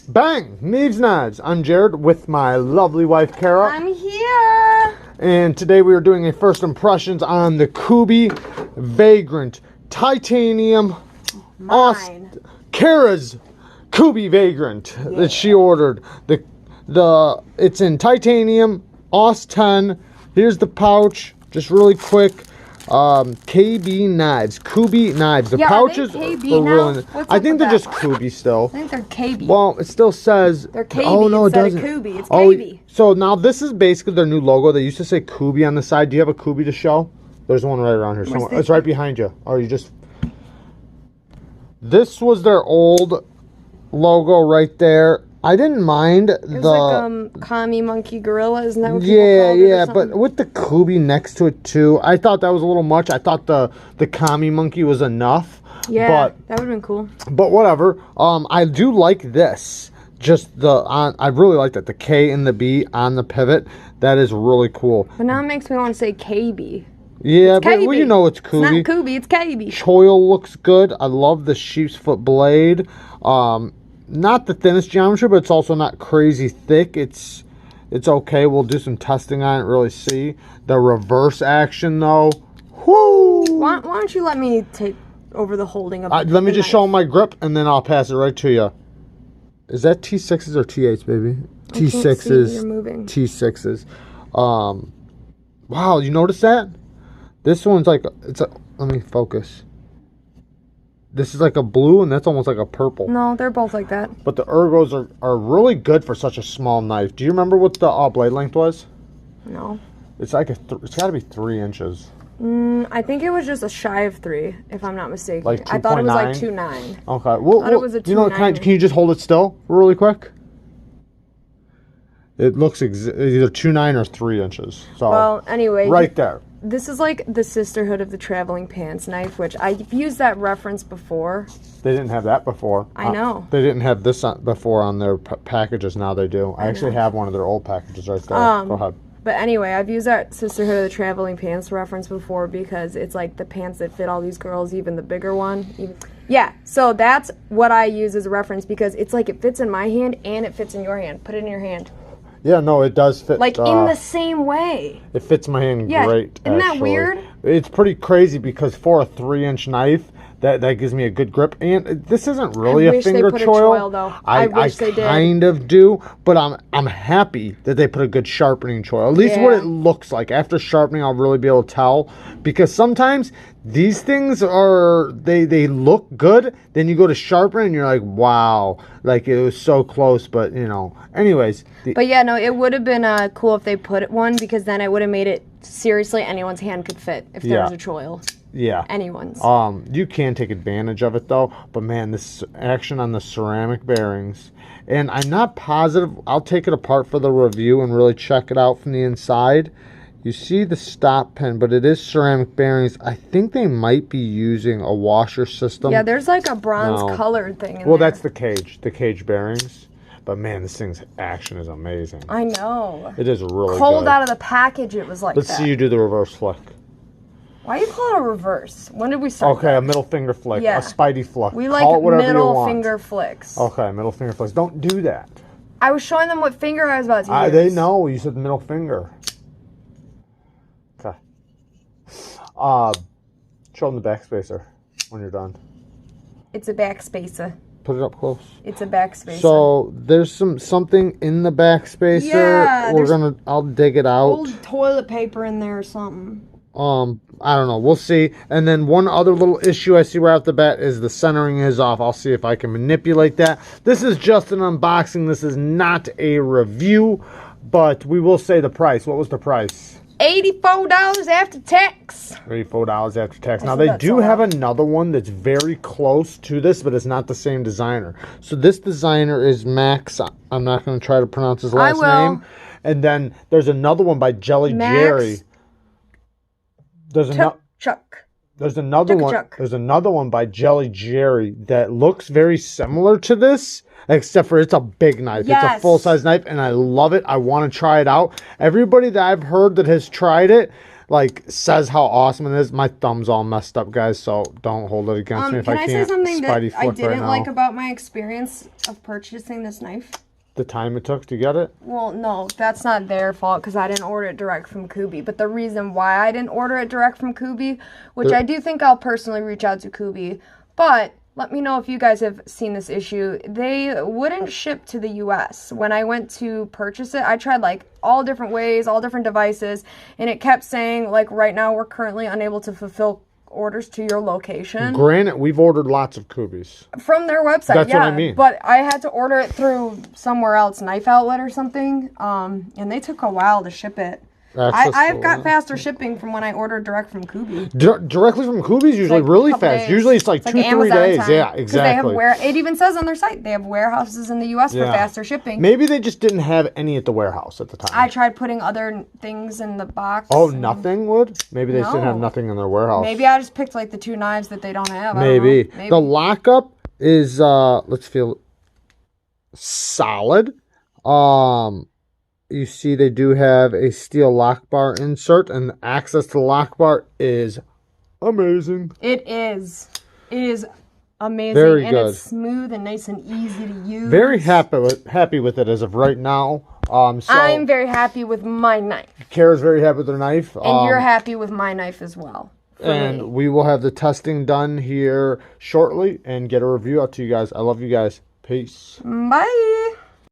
Bang! Neeves Knives. I'm Jared with my lovely wife, Kara. I'm here. And today we are doing a first impressions on the Kubey Vagrant Titanium. Kara's Kubey Vagrant that she ordered. It's in titanium, OS 10. Here's the pouch, just really quick. KB knives, Kubey knives. The pouches are really. I think they're just Kubey still. I think they're KB. Well, it still says they're KB. Oh no, it doesn't. Kubey. It's KB. So now this is basically their new logo. They used to say Kubey on the side. Do you have a Kubey to show? There's one right around here somewhere. It's right behind you. Or you just. This was their old logo right there. I didn't mind like commie monkey gorilla, isn't that what people called it? Yeah, but with the Kubey next to it too, I thought that was a little much. I thought the commie monkey was enough. Yeah, but, that would have been cool. But whatever. I do like this. Just I really like that, the K and the B on the pivot. That is really cool. But now it makes me want to say KB. Yeah, but well, you know it's Kubey. It's not Kubey, it's KB. Choil looks good. I love the sheep's foot blade. Not the thinnest geometry, but it's also not crazy thick. It's okay. We'll do some testing on it, really see. The reverse action, though. Whoo! Why don't you let me take over the holding of let me just show them my grip, and then I'll pass it right to you. Is that T6s or T8s, baby? T6s. You're moving. T6s. Wow, you notice that? This one's like, let me focus. This is like a blue, and that's almost like a purple. No, they're both like that. But the ergos are really good for such a small knife. Do you remember what the blade length was? No. It's like it's got to be 3 inches. I think it was just a shy of 3, if I'm not mistaken. Like 2.9? I thought it was like 2.9. Okay. Well, it was a 2.9. You know, can you just hold it still really quick? It looks either 2.9 or 3 inches. So well, anyway, right there. This is like the sisterhood of the traveling pants knife, which I've used that reference before. They didn't have that before. I know. They didn't have this before on their packages. Now they do. I actually have one of their old packages right there. Go ahead. But anyway, I've used that sisterhood of the traveling pants reference before because it's like the pants that fit all these girls, even the bigger one. Yeah, so that's what I use as a reference because it's like it fits in my hand and it fits in your hand. Put it in your hand. Yeah, no, it does fit. Like in the same way. It fits my hand great. Isn't that weird? It's pretty crazy because for a 3-inch knife, that gives me a good grip. And this isn't really a finger choil. Though. I wish they did. I kind of do, but I'm happy that they put a good sharpening choil. At least what it looks like. After sharpening, I'll really be able to tell. Because sometimes these things they look good, then you go to sharpen and you're like, wow, like it was so close, but you know. Anyways. But yeah, no, it would have been cool if they put one because then I would have made it seriously anyone's hand could fit if there was a choil. Yeah. Anyone's. You can take advantage of it though, but man, this action on the ceramic bearings. And I'm not positive. I'll take it apart for the review and really check it out from the inside. You see the stop pin, but it is ceramic bearings. I think they might be using a washer system. Yeah, there's like a bronze colored thing in well, there. that's the cage bearings. But man, this thing's action is amazing. I know. It is really cold good. Out of the package, it was like Let's see you do the reverse flick. Why do you call it a reverse? When did we start? Okay, a middle finger flick, a Spidey flick. We like middle finger flicks. Okay, middle finger flicks. Don't do that. I was showing them what finger I was about to use. They know you said middle finger. Okay. Show them the backspacer when you're done. It's a backspacer. Put it up close. It's a backspacer. So there's something in the backspacer. Yeah, I'll dig it out. Old toilet paper in there or something. I don't know. We'll see. And then one other little issue I see right off the bat is the centering is off. I'll see if I can manipulate that. This is just an unboxing. This is not a review, but we will say the price. What was the price? $84 after tax. $84 after tax. Now, they do have another one that's very close to this, but it's not the same designer. So this designer is Max. I'm not going to try to pronounce his last name. And then there's another one by Jelly Jerry. There's another one. There's another one by Jelly Jerry that looks very similar to this, except for it's a big knife. Yes. It's a full-size knife, and I love it. I want to try it out. Everybody that I've heard that has tried it, like says how awesome it is. My thumb's all messed up, guys, so don't hold it against me if I can't. Can I say something that I didn't right like about my experience of purchasing this knife? The time it took to get it? Well, no, that's not their fault because I didn't order it direct from Kubey. But the reason why I didn't order it direct from Kubey, which I do think I'll personally reach out to Kubey, but let me know if you guys have seen this issue. They wouldn't ship to the US. When I went to purchase it, I tried like all different ways, all different devices, and it kept saying like right now we're currently unable to fulfill orders to your location. Granted, we've ordered lots of Kubeys. From their website, That's what I mean. But I had to order it through somewhere else, Knife Outlet or something, and they took a while to ship it. I've got faster shipping from when I ordered direct from Kubey. Directly from Kubey is usually really fast. Days. Usually it's like 2-3 days. Time. Yeah, exactly. They have it even says on their site they have warehouses in the U.S. for faster shipping. Maybe they just didn't have any at the warehouse at the time. I tried putting other things in the box. Oh, nothing would? Maybe they didn't have nothing in their warehouse. Maybe I just picked like the 2 knives that they don't have. Maybe. The lockup is let's feel solid. You see they do have a steel lock bar insert, and the access to the lock bar is amazing. It is. It is amazing. Very and good. It's smooth and nice and easy to use. Very happy with it as of right now. So I'm very happy with my knife. Kara's very happy with her knife. And you're happy with my knife as well. And we will have the testing done here shortly and get a review out to you guys. I love you guys. Peace. Bye.